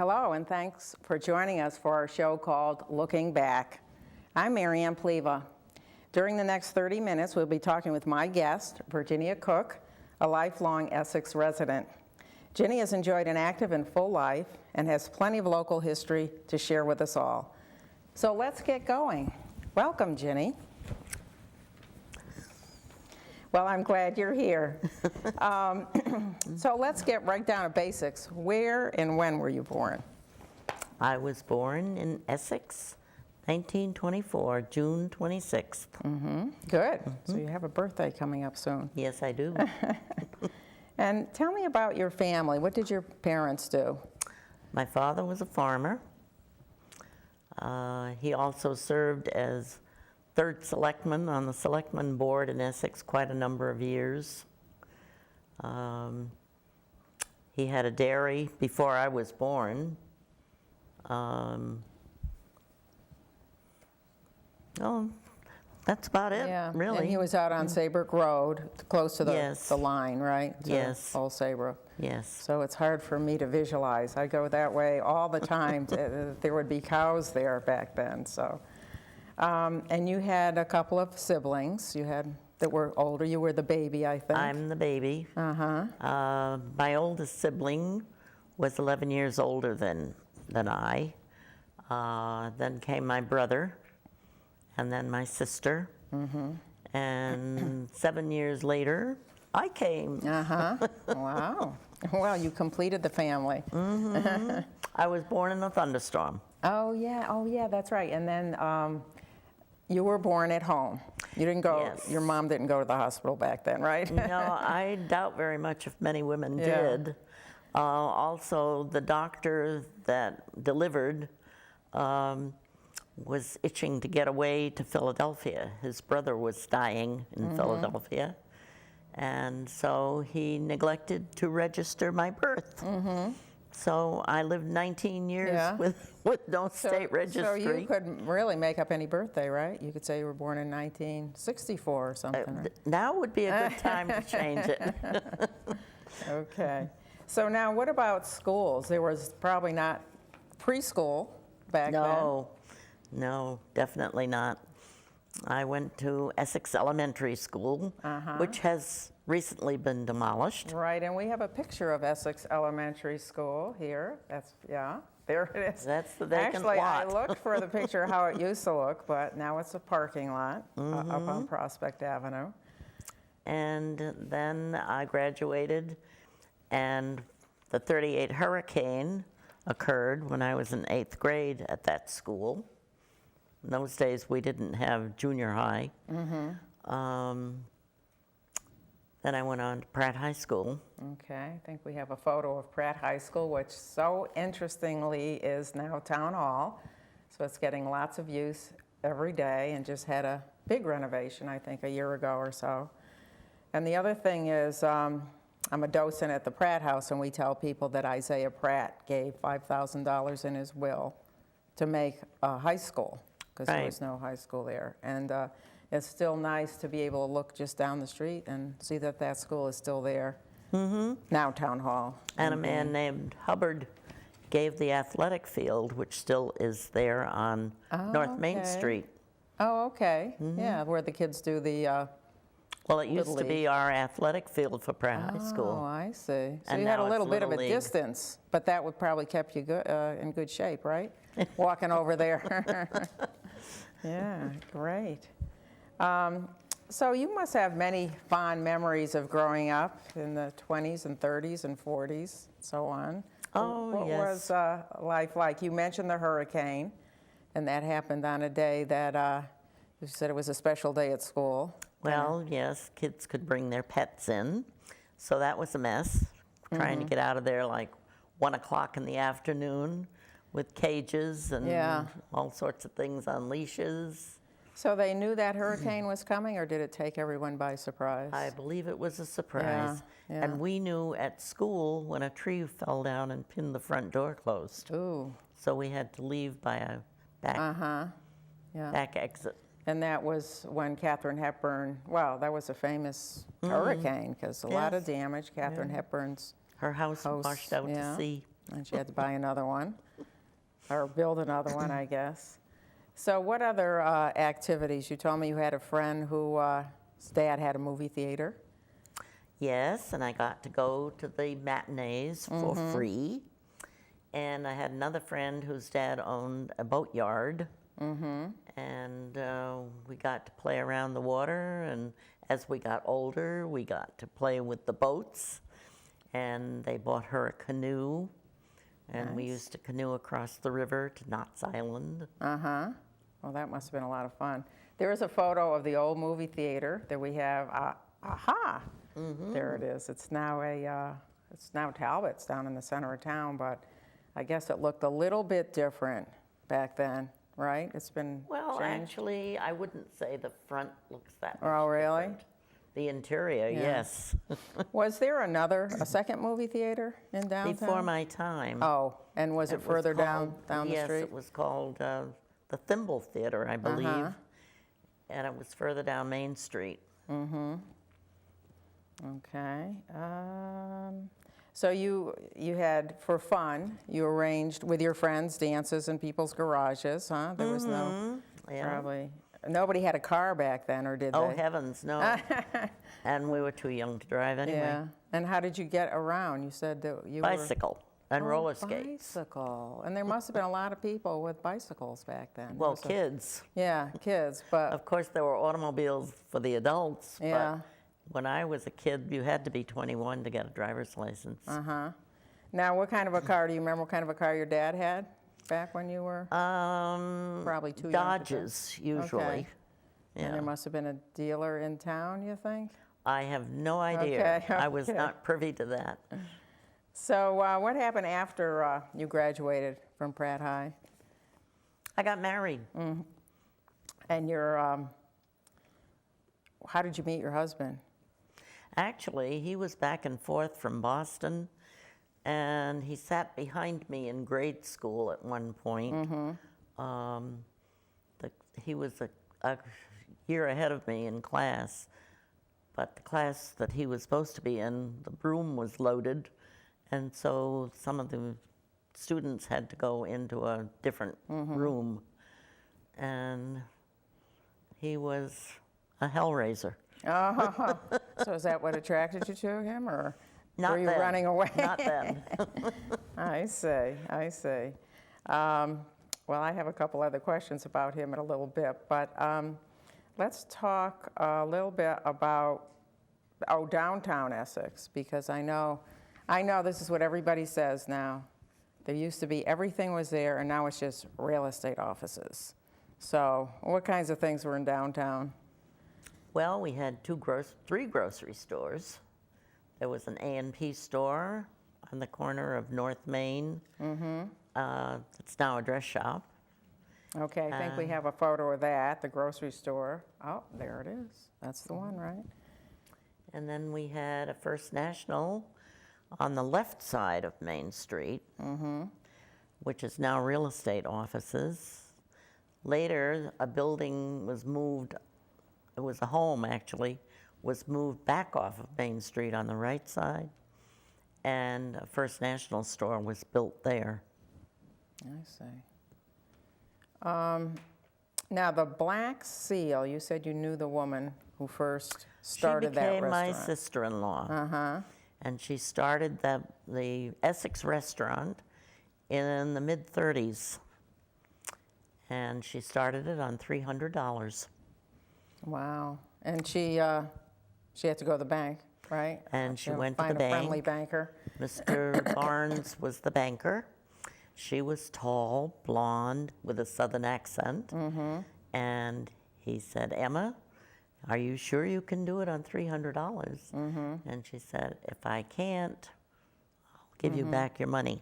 Hello, and thanks for joining us for our show called Looking Back. I'm Marianne Pleva. During the next 30 minutes, we'll be talking with my guest, Virginia Cook, a lifelong Essex resident. Ginny has enjoyed an active and full life and has plenty of local history to share with us all. So let's get going. Welcome, Ginny. Well, I'm glad you're here. So let's get right down to basics. Where and when were you born? I was born in Essex, 1924, June 26th. Good. So you have a birthday coming up soon. Yes, I do. And tell me about your family. What did your parents do? My father was a farmer. He also served as third selectman on the selectman board in Essex quite a number of years. He had a dairy before I was born. That's about it, really. And he was out on Saybrook Road, close to the, Yes. the line, right? To Yes. Old Saybrook. Yes. So it's hard for me to visualize. I go that way all the time. There would be cows there back then. So, and you had a couple of siblings. You had that were older. You were the baby, I think. I'm the baby. My oldest sibling was 11 years older than I. Then came my brother, and then my sister. And 7 years later, I came. Wow. Well, you completed the family. I was born in a thunderstorm. Oh yeah, that's right. And then you were born at home. You didn't go, Yes. Your mom didn't go to the hospital back then, right? No, I doubt very much if many women did. Also, the doctor that delivered was itching to get away to Philadelphia. His brother was dying in Philadelphia. And so he neglected to register my birth. So I lived 19 years with no state registry. So you could really make up any birthday, right? You could say you were born in 1964 or something. Right? Now would be a good time to change it. Okay. So now what about schools? There was probably not preschool back then. No, definitely not. I went to Essex Elementary School, which has recently been demolished. Right, and we have a picture of Essex Elementary School here. There it is. That's the vacant lot. Actually, lot. I looked for the picture how it used to look, but now it's a parking lot up on Prospect Avenue. And then I graduated, and the '38 hurricane occurred when I was in 8th grade at that school. In those days, we didn't have junior high. Then I went on to Pratt High School. Okay, I think we have a photo of Pratt High School, which so interestingly is now Town Hall. So it's getting lots of use every day and just had a big renovation, I think, a year ago or so. And the other thing is, I'm a docent at the Pratt House, and we tell people that Isaiah Pratt gave $5,000 in his will to make a high school, because there was no high school there. And it's still nice to be able to look just down the street and see that that school is still there. Now Town Hall. And a man named Hubbard gave the athletic field, which still is there on North Main Street. Oh, okay. Yeah, where the kids do the Well, it used to be our athletic field for Pratt High School. Oh, I see. So And you had a now little it's bit of a Little League. distance, but that would probably kept you good, in good shape, right? Walking over there. Yeah, great. So you must have many fond memories of growing up in the 20s and 30s and 40s, so on. Oh, yes. What was life like? You mentioned the hurricane, and that happened on a day that you said it was a special day at school. Well, yes, kids could bring their pets in, so that was a mess, trying to get out of there like 1 o'clock in the afternoon with cages and all sorts of things on leashes. So they knew that hurricane was coming, or did it take everyone by surprise? I believe it was a surprise. And we knew at school when a tree fell down and pinned the front door closed. Ooh. So we had to leave by a back exit. And that was when Katharine Hepburn, well, that was a famous hurricane, because a lot of damage. Katharine Hepburn's Her house washed out to sea. And she had to buy another one, or build another one, I guess. So what other activities? You told me you had a friend whose dad had a movie theater. Yes, and I got to go to the matinees for free. And I had another friend whose dad owned a boatyard. And we got to play around the water. And as we got older, we got to play with the boats. And they bought her a canoe. And we used to canoe across the river to Knott's Island. Well, that must have been a lot of fun. There is a photo of the old movie theater that we have. Aha! There it is. It's now Talbot's down in the center of town, but I guess it looked a little bit different back then, right? It's been Well, changed. actually, I wouldn't say the front looks that much Oh, really? different. The interior, yes. Was there a second movie theater in downtown? Before my time. Oh, and was it was further down called- the street? Yes, it was called the Thimble Theater, I believe. And it was further down Main Street. Okay. So you had, for fun, you arranged with your friends dances in people's garages, huh? There was Yeah. nobody had a car back then, or did Oh, they? heavens, no. And we were too young to drive anyway. Yeah. And how did you get around? You said that you Bicycle and were... roller skates. Bicycle. And there must have been a lot of people with bicycles back then. Well, kids. Yeah, kids, but... Of course, there were automobiles for the adults. Yeah. But when I was a kid, you had to be 21 to get a driver's license. Now, what kind of a car, do you remember what kind of a car your dad had back when you were probably too young to drive? Dodges, usually. Okay. Yeah. And there must have been a dealer in town, you think? I have no idea. Okay, I was okay. not privy to that. So what happened after you graduated from Pratt High? I got married. And how did you meet your husband? Actually, he was back and forth from Boston, and he sat behind me in grade school at one point. He was a year ahead of me in class, but the class that he was supposed to be in, the room was loaded, and so some of the students had to go into a different room, and he was a hellraiser. Oh, so is that what attracted you to him, or Not were you then. running away? Not then. I see. Well, I have a couple other questions about him in a little bit, but let's talk a little bit about downtown Essex, because I know this is what everybody says now. There used to be everything was there, and now it's just real estate offices. So, what kinds of things were in downtown? Well, we had three grocery stores. There was an A&P store on the corner of North Main. It's now a dress shop. Okay, I think we have a photo of that, the grocery store. Oh, there it is. That's the one, right? And then we had a First National on the left side of Main Street, which is now real estate offices. Later, a building was moved, it was a home actually, was moved back off of Main Street on the right side, and a First National store was built there. I see. Now, the Black Seal, you said you knew the woman who first started that She became restaurant. my sister-in-law. And she started the Essex restaurant in the mid-30s. And she started it on $300. Wow. And she had to go to the bank, right? And she went to the find a friendly bank. banker. Mr. Barnes was the banker. She was tall, blonde, with a southern accent. And he said, "Emma, are you sure you can do it on $300? And she said, "If I can't, I'll give you back your money."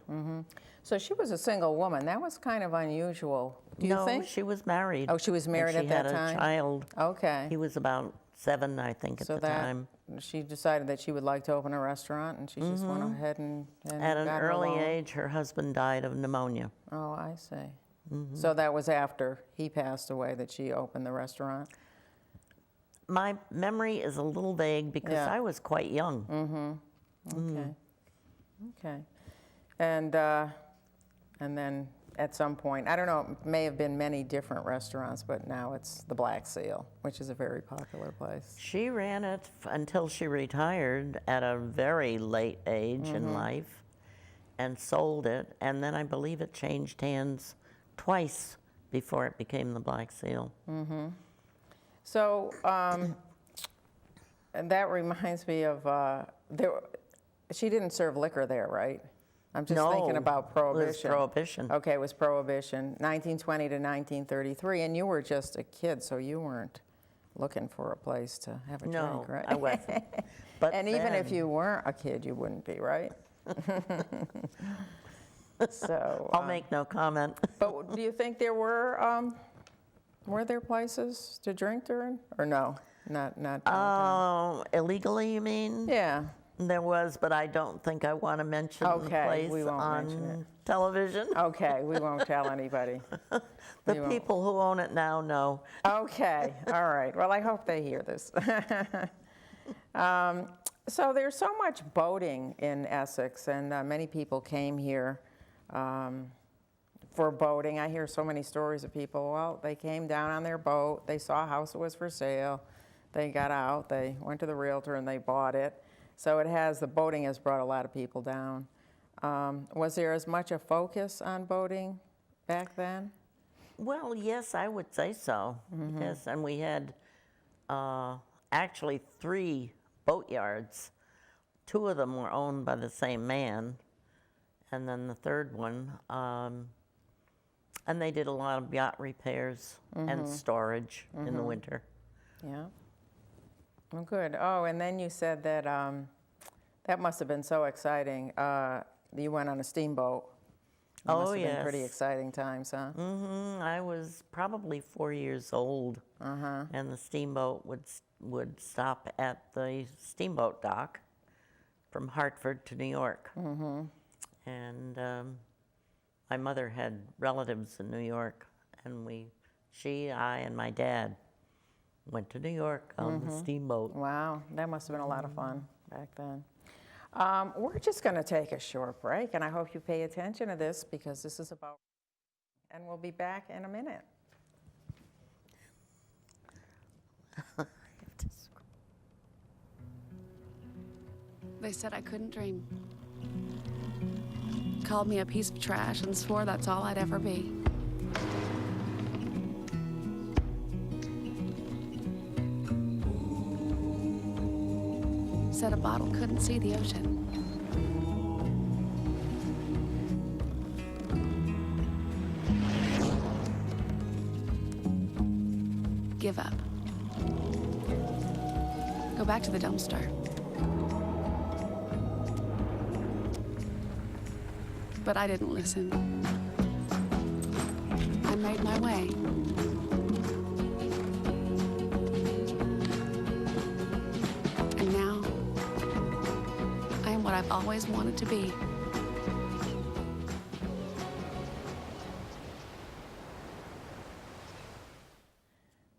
So she was a single woman. That was kind of unusual. Do you think? No, she was married. Oh, she was married and at that She time? had a child. Okay. He was about 7, I think, at So the that time. she decided that she would like to open a restaurant, and she just went ahead and At an got her early loan. age, her husband died of pneumonia. Oh, I see. So that was after he passed away that she opened the restaurant. My memory is a little vague because Yeah. I was quite young. Okay. And then at some point, I don't know, it may have been many different restaurants, but now it's the Black Seal, which is a very popular place. She ran it until she retired at a very late age in life and sold it. And then I believe it changed hands twice before it became the Black Seal. So and that reminds me of, she didn't serve liquor there, right? I'm just thinking about Prohibition. It was Prohibition. Okay, it was Prohibition, 1920 to 1933, and you were just a kid, so you weren't looking for a place to have a drink, right? I wasn't. But and even if then- you weren't a kid, you wouldn't be, right? So I'll make no comment. But do you think there were there places to drink during, or no? Not downtown. Illegally, you mean? Yeah. There was, but I don't think I want to mention the Okay, place we won't on mention it. television. Okay, we won't tell anybody. The we won't. people who own it now know. Okay, all right. Well, I hope they hear this. So there's so much boating in Essex, and many people came here for boating. I hear so many stories of people, well, they came down on their boat, they saw a house that was for sale, they got out, they went to the realtor and they bought it. So the boating has brought a lot of people down. Was there as much a focus on boating back then? Well, yes, I would say so. Yes, and we had actually 3 boatyards. 2 of them were owned by the same man, and then the third one, and they did a lot of yacht repairs and storage in the winter. Yeah. Well, good. Oh, and then you said that that must have been so exciting. You went on a steamboat. It must have been pretty exciting times, huh? I was probably 4 years old, and the steamboat would stop at the steamboat dock from Hartford to New York. And my mother had relatives in New York, and I, and my dad went to New York on the steamboat. Wow, that must have been a lot of fun back then. We're just going to take a short break, and I hope you pay attention to this because this is about, and we'll be back in a minute. They said I couldn't dream. Called me a piece of trash and swore that's all I'd ever be. Said a bottle couldn't see the ocean. Give up. Go back to the dumpster. But I didn't listen. I made my way. And now, I am what I've always wanted to be.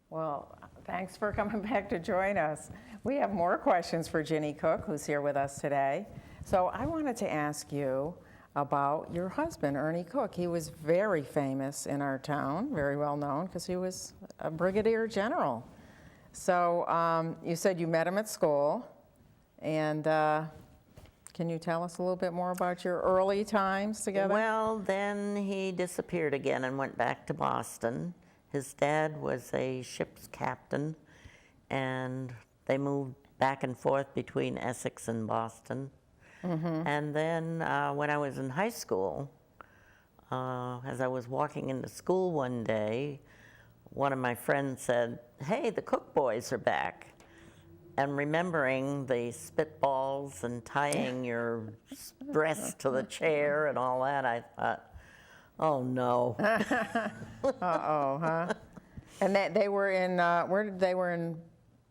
Well, thanks for coming back to join us. We have more questions for Ginny Cook, who's here with us today. So I wanted to ask you about your husband, Ernie Cook. He was very famous in our town, very well known, because he was a brigadier general. So you said you met him at school, and can you tell us a little bit more about your early times together? Well, then he disappeared again and went back to Boston. His dad was a ship's captain, and they moved back and forth between Essex and Boston. And then when I was in high school, as I was walking into school one day, one of my friends said, "Hey, the Cook boys are back." And remembering the spitballs and tying your breast to the chair and all that, I thought, oh no. Uh-oh, huh? And they were in, they were in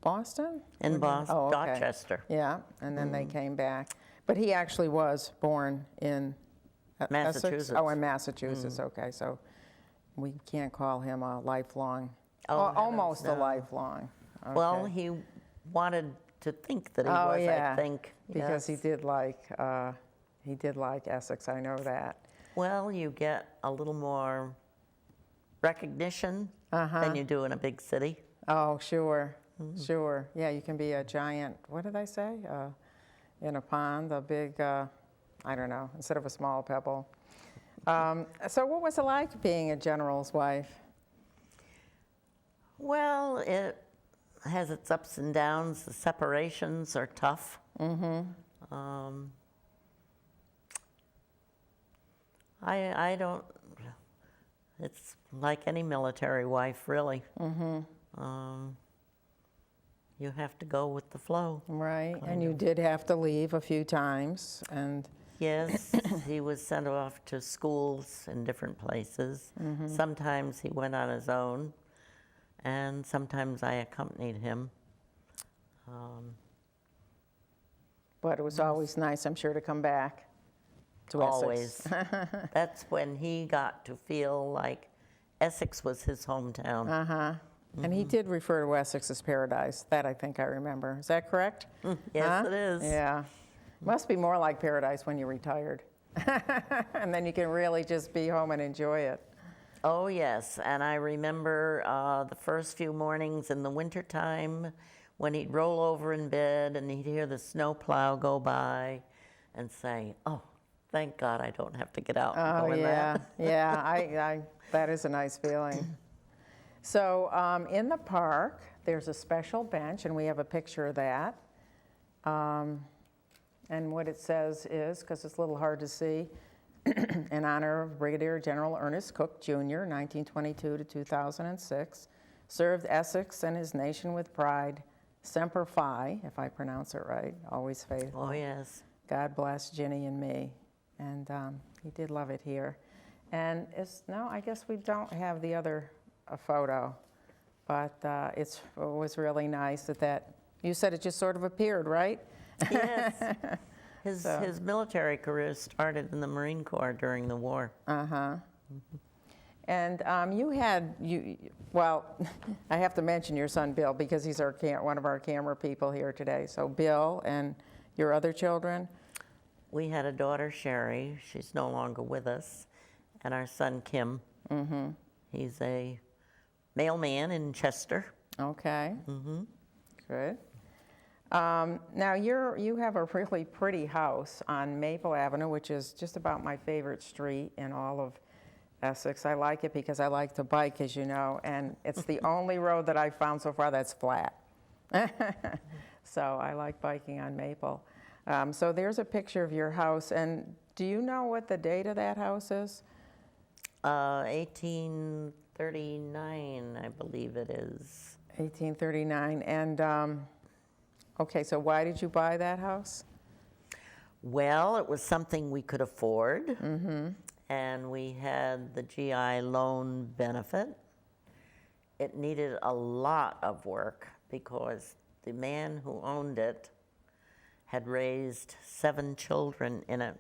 Boston? In Boston, Oh, okay. Dorchester. Yeah, and then they came back. But he actually was born in Essex? Massachusetts. Oh, in Massachusetts, okay. So we can't call him a lifelong, Oh, almost heavens, a no. lifelong. Well, Okay. he wanted to think that he Oh, was, yeah, I think. because he yes. did like He did like Essex, I know that. Well, you get a little more recognition than you do in a big city. Oh, sure, sure. Yeah, you can be a giant, what did I say? In a pond, a big, I don't know, instead of a small pebble. So what was it like being a general's wife? Well, it has its ups and downs. The separations are tough. I don't, it's like any military wife, really. You have to go with the flow. Right, and you did have to leave a few times, and Yes, he was sent off to schools in different places. Sometimes he went on his own, and sometimes I accompanied him. but it was always nice, I'm sure, to come back to Essex. Always. That's when he got to feel like Essex was his hometown. And he did refer to Essex as paradise. That I think I remember. Is that correct? Yes, it is. Yeah. Must be more like paradise when you're retired. And then you can really just be home and enjoy it. Oh, yes. And I remember the first few mornings in the wintertime when he'd roll over in bed and he'd hear the snowplow go by and say, oh, thank God I don't have to get out and go in that. Yeah, that is a nice feeling. So in the park, there's a special bench, and we have a picture of that. And what it says is, because it's a little hard to see, in honor of Brigadier General Ernest Cook, Jr., 1922 to 2006, served Essex and his nation with pride, Semper Fi, if I pronounce it right, always faithful. Oh, yes. God bless Ginny and me. And he did love it here. And no, I guess we don't have the other photo, but it was really nice that you said it just sort of appeared, right? Yes. His military career started in the Marine Corps during the war. And well, I have to mention your son Bill because he's one of our camera people here today. So Bill and your other children? We had a daughter, Sherry. She's no longer with us. And our son, Kim. He's a mailman in Chester. Okay. Good. Now you have a really pretty house on Maple Avenue, which is just about my favorite street in all of Essex. I like it because I like to bike, as you know, and it's the only road that I've found so far that's flat. So I like biking on Maple. So there's a picture of your house, and do you know what the date of that house is? 1839, I believe it is. 1839, and okay, so why did you buy that house? Well, it was something we could afford, and we had the GI loan benefit. It needed a lot of work because the man who owned it had raised 7 children in it.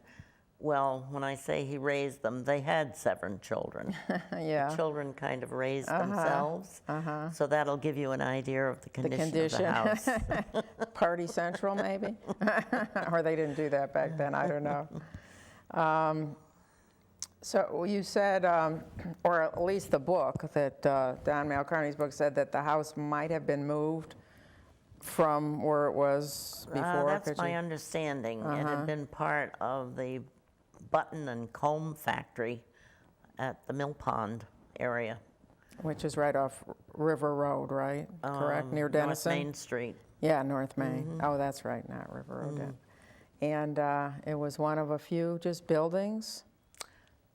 Well, when I say he raised them, they had 7 children. Yeah. The children kind of raised themselves. So that'll give you an idea of the condition. Of the house. Party Central, maybe? Or they didn't do that back then, I don't know. So you said, or at least the book, that Don Malcarney's book said that the house might have been moved from where it was before. That's my understanding. It had been part of the button and comb factory at the Mill Pond area. Which is right off River Road, right? Correct, near Denison? North Main Street. Yeah, North Main. Oh, that's right, not River Road. And it was one of a few just buildings?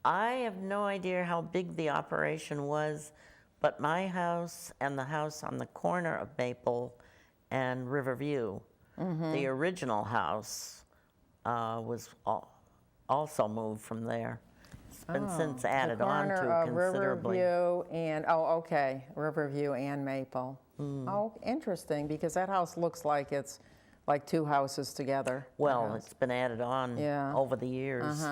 I have no idea how big the operation was, but my house and the house on the corner of Maple and Riverview, the original house was also moved from there. It's been since added on to considerably. Riverview and, Riverview and Maple. Oh, interesting, because that house looks like it's like 2 houses together. Well, it's been added on over the years.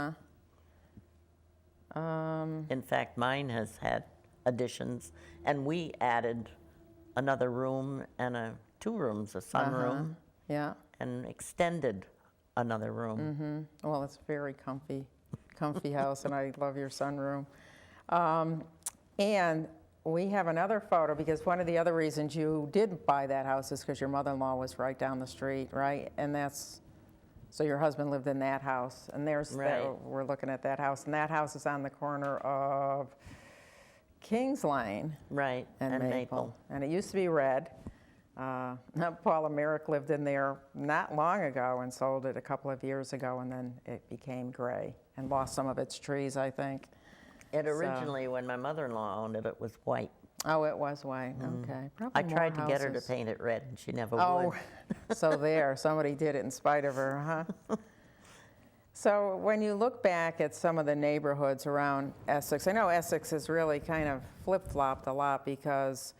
In fact, mine has had additions, and we added another room and 2 rooms, a sunroom, Yeah. and extended another room. Well, it's a very comfy house, and I love your sunroom. And we have another photo, because one of the other reasons you did buy that house is because your mother-in-law was right down the street, right? And so your husband lived in that house, and Right. we're looking at that house, and that house is on the corner of Kings Lane Right, and and Maple. And it used to be red. Paula Merrick lived in there not long ago and sold it a couple of years ago, and then it became gray and lost some of its trees, I think. It originally, when my mother-in-law owned it, it was white. Oh, it was white, okay. Probably I more tried to get her to houses. paint it red, and she never Oh, would. so there, somebody did it in spite of her, huh? So when you look back at some of the neighborhoods around Essex, I know Essex has really kind of flip-flopped a lot, because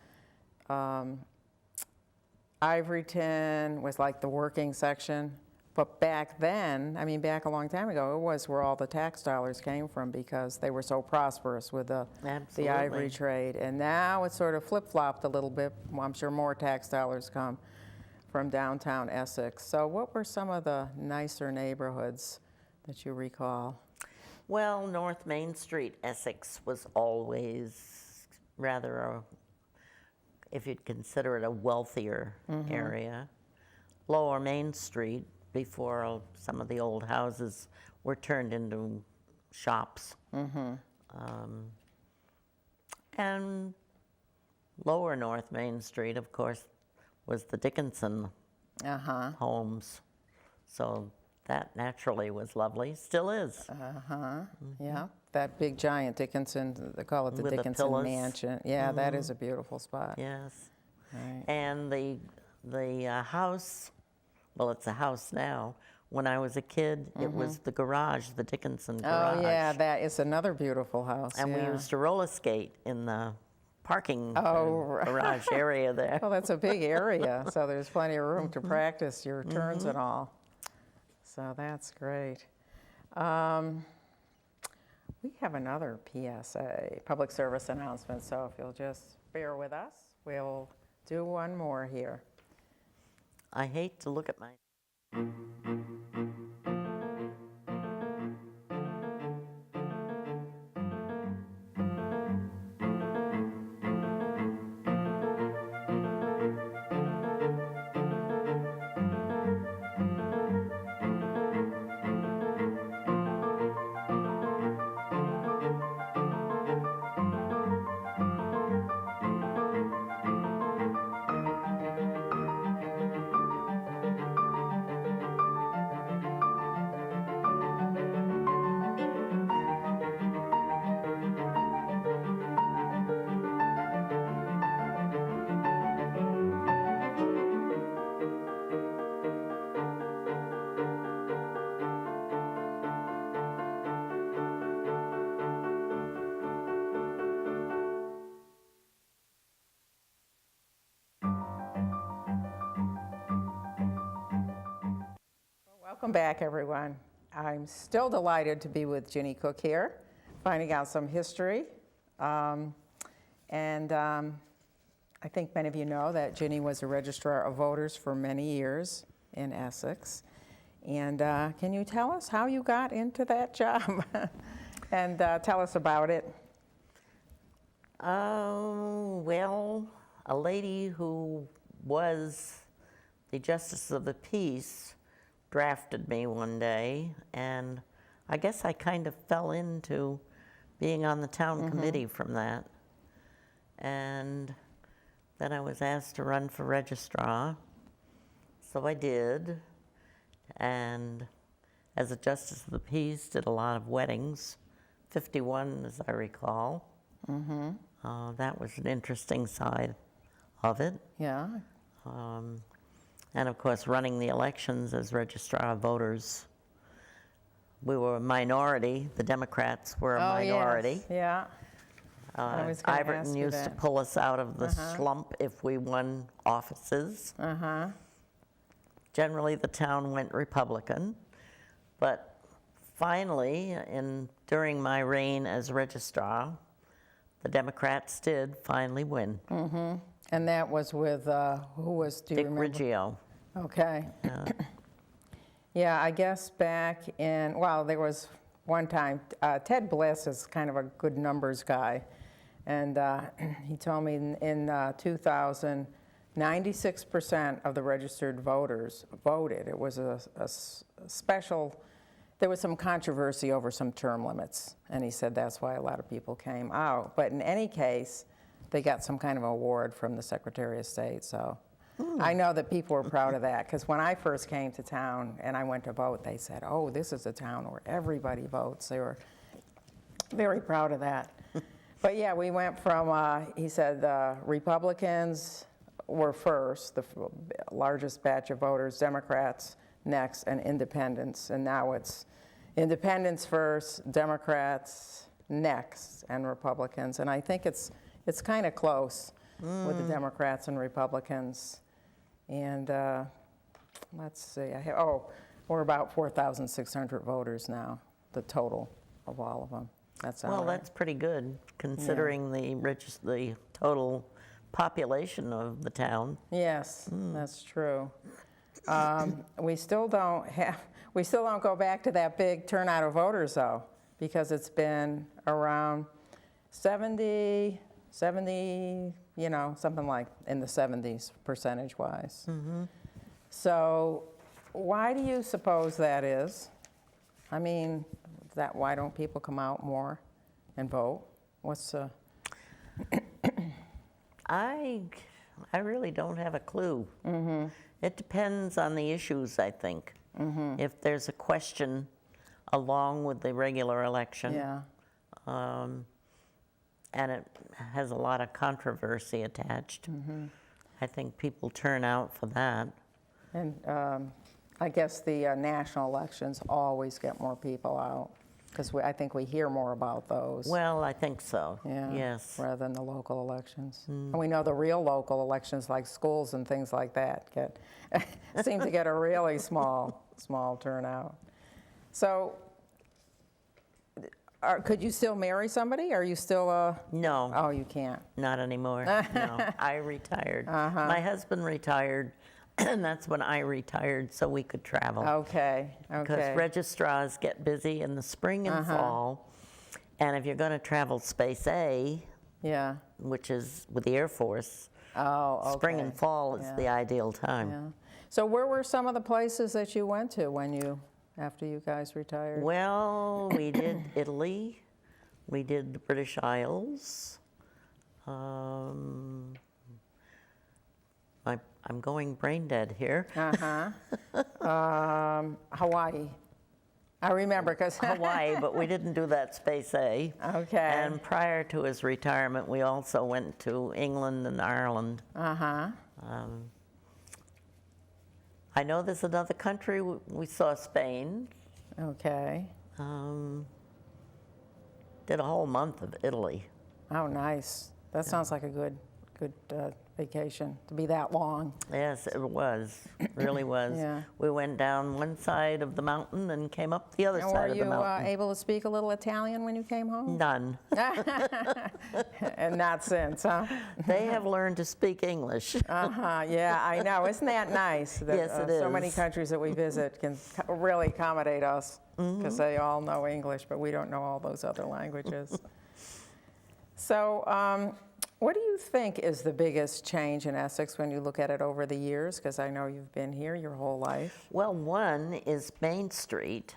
Ivoryton was like the working section. But back then, I mean, back a long time ago, it was where all the tax dollars came from, because they were so prosperous with the ivory Absolutely. trade. And now it's sort of flip-flopped a little bit. Well, I'm sure more tax dollars come from downtown Essex. So what were some of the nicer neighborhoods that you recall? Well, North Main Street, Essex, was always rather if you'd consider it a wealthier area. Lower Main Street, before some of the old houses were turned into shops. And lower North Main Street, of course, was the Dickinson homes. So that naturally was lovely, still is. Yeah, that big giant Dickinson, they call it the With the Dickinson pillars. Mansion. Yeah, that is a beautiful spot. Yes. Right. And the house, well, it's a house now. When I was a kid, it was the garage, the Dickinson garage. Oh, yeah, that is another beautiful house. And we yeah. used to roller skate in the parking right. garage area there. Well, that's a big area, so there's plenty of room to practice your turns and all. So that's great. We have another PSA, public service announcement, so if you'll just bear with us, we'll do one more here. I hate to look at my... Welcome back, everyone. I'm still delighted to be with Ginny Cook here, finding out some history. I think many of you know that Ginny was a registrar of voters for many years in Essex. And can you tell us how you got into that job? And tell us about it. Oh, well, a lady who was the Justice of the Peace drafted me one day, and I guess I kind of fell into being on the town committee from that. And then I was asked to run for registrar, so I did. And as a Justice of the Peace, did a lot of weddings, 51 as I recall. That was an interesting side of it. Yeah. And of course, running the elections as registrar of voters. We were a minority. The Democrats were a minority. Yes. Yeah. I was gonna ask Iverton you used to that. pull us out of the slump if we won offices. Generally, the town went Republican. But finally, during my reign as registrar, the Democrats did finally win. And that was with, who was, do you Dick remember? Riggio. Okay. Yeah, I guess back in, well, there was one time, Ted Bliss is kind of a good numbers guy, and he told me in 2000, 96% of the registered voters voted. It was a special, there was some controversy over some term limits, and he said that's why a lot of people came out. But in any case, they got some kind of award from the Secretary of State, so I know that people were proud of that, because when I first came to town and I went to vote, they said, oh, this is a town where everybody votes. They were very proud of that. But yeah, we went from, he said, Republicans were first, the largest batch of voters, Democrats next, and independents. And now it's independents first, Democrats next, and Republicans. And I think it's kind of close with the Democrats and Republicans. And let's see, we're about 4,600 voters now, the total of all of them. That's all Well, right. that's pretty good, considering the total population of the town. Yes, that's true. We still don't go back to that big turnout of voters, though, because it's been around 70, something like in the 70s percentage-wise. So why do you suppose that is? I mean, why don't people come out more and vote? What's I really don't have a clue. It depends on the issues, I think. If there's a question along with the regular election, yeah. and it has a lot of controversy attached, I think people turn out for that. And I guess the national elections always get more people out, because I think we hear more about those. Well, I think so, Yeah, yes. rather than the local elections. And we know the real local elections, like schools and things like that, seem to get a really small turnout. So, could you still marry somebody? Are you still No, Oh, you can't. not anymore, no. I retired. My husband retired, and that's when I retired, so we could travel. Okay, Because okay. registrars get busy in the spring and fall, and if you're going to travel Space A, Yeah. which is with the Air Force, Oh, okay. spring and fall is the ideal time. Yeah. So where were some of the places that you went to after you guys retired? Well, we did Italy, we did the British Isles. I'm going brain dead here. Hawaii. I remember because Hawaii, but we didn't do that Space A. Okay. And prior to his retirement, we also went to England and Ireland. I know there's another country. We saw Spain. Okay. Did a whole month of Italy. Oh, nice. That sounds like a good vacation to be that long. Yes, it was. Really was. Yeah. We went down one side of the mountain and came up the other And side of the were you mountain. able to speak a little Italian when you came home? None. And not since, huh? They have learned to speak English. Yeah, I know. Isn't that nice? That, Yes, it So many is. countries that we visit can really accommodate us because they all know English, but we don't know all those other languages. So, what do you think is the biggest change in Essex when you look at it over the years? Because I know you've been here your whole life. Well, one is Main Street.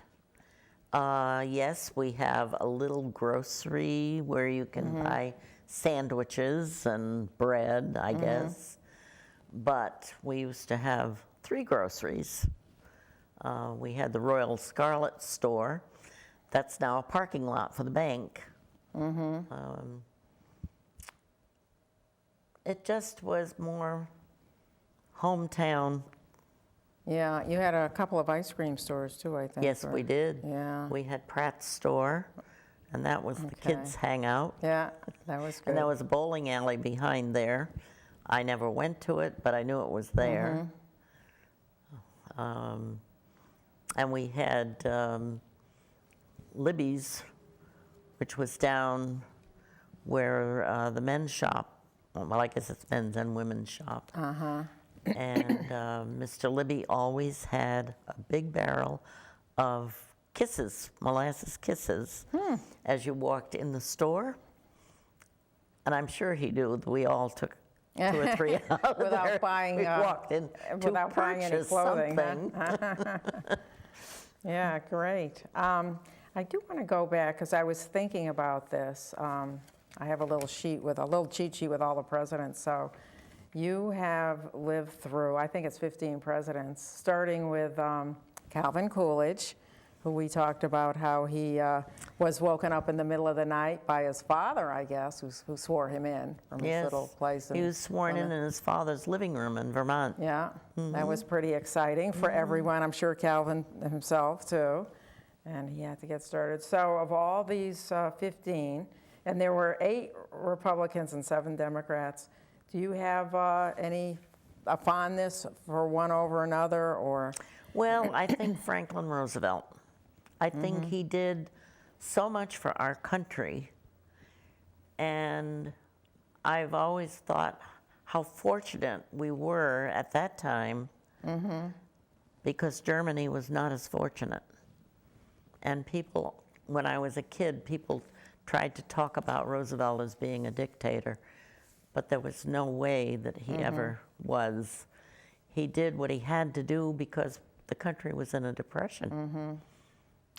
Yes, we have a little grocery where you can buy sandwiches and bread, I guess. But we used to have 3 groceries. We had the Royal Scarlet store. That's now a parking lot for the bank. It just was more hometown. Yeah, you had a couple of ice cream stores too, I think. Yes, we did. Yeah. We had Pratt's store, and that was the kids' hangout. Yeah, that was good. And there was a bowling alley behind there. I never went to it, but I knew it was there. And we had Libby's, which was down where the men's shop, well, I guess it's men's and women's shop. And Mr. Libby always had a big barrel of kisses, molasses kisses, as you walked in the store. And I'm sure he knew that we all took 2 or 3 out Without there. buying, we walked in without to buying any purchase clothing, something. huh? Yeah, great. I do want to go back because I was thinking about this. I have a little cheat sheet with all the presidents. So you have lived through, I think it's 15 presidents, starting with Calvin Coolidge, who we talked about how he was woken up in the middle of the night by his father, I guess, who swore him in from his little place. He was sworn in his father's living room in Vermont. Yeah, that was pretty exciting for everyone. I'm sure Calvin himself too, and he had to get started. So of all these 15, and there were 8 Republicans and 7 Democrats, do you have a fondness for one over another, or? Well, I think Franklin Roosevelt. I think he did so much for our country, and I've always thought how fortunate we were at that time, because Germany was not as fortunate. And people, when I was a kid, people tried to talk about Roosevelt as being a dictator, but there was no way that he ever was. He did what he had to do because the country was in a depression.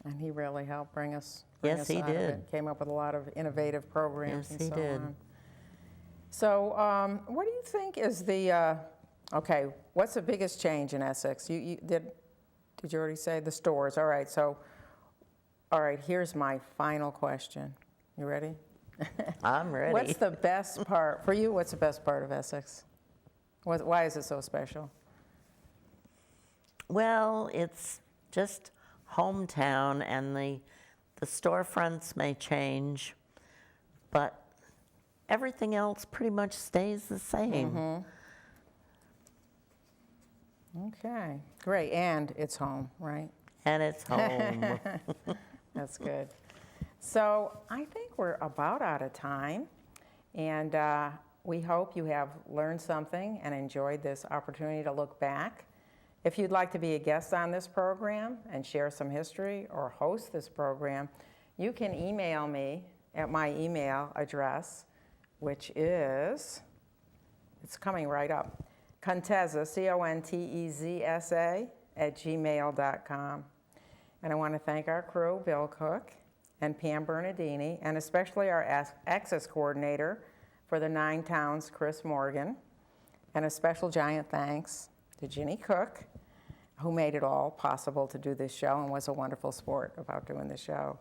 And he really helped bring us Yes, he out of did. it. Came up with a lot of innovative programs Yes, and he so did. on. So what do you think is the, okay, what's the biggest change in Essex? Did you already say the stores? All right, so, all right, here's my final question. You ready? I'm ready. What's the best part, for you, what's the best part of Essex? Why is it so special? Well, it's just hometown, and the storefronts may change, but everything else pretty much stays the same. Okay, great, and it's home, right? And it's home. That's good. So I think we're about out of time, and we hope you have learned something and enjoyed this opportunity to look back. If you'd like to be a guest on this program and share some history or host this program, you can email me at my email address, which is, it's coming right up, Conteza, CONTEZSA, @gmail.com. And I want to thank our crew, Bill Cook and Pam Bernardini, and especially our Access Coordinator for the 9 towns, Chris Morgan. And a special giant thanks to Ginny Cook, who made it all possible to do this show and was a wonderful sport about doing the show.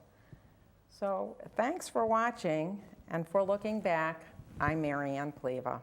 So thanks for watching, and for looking back, I'm Marianne Pleva.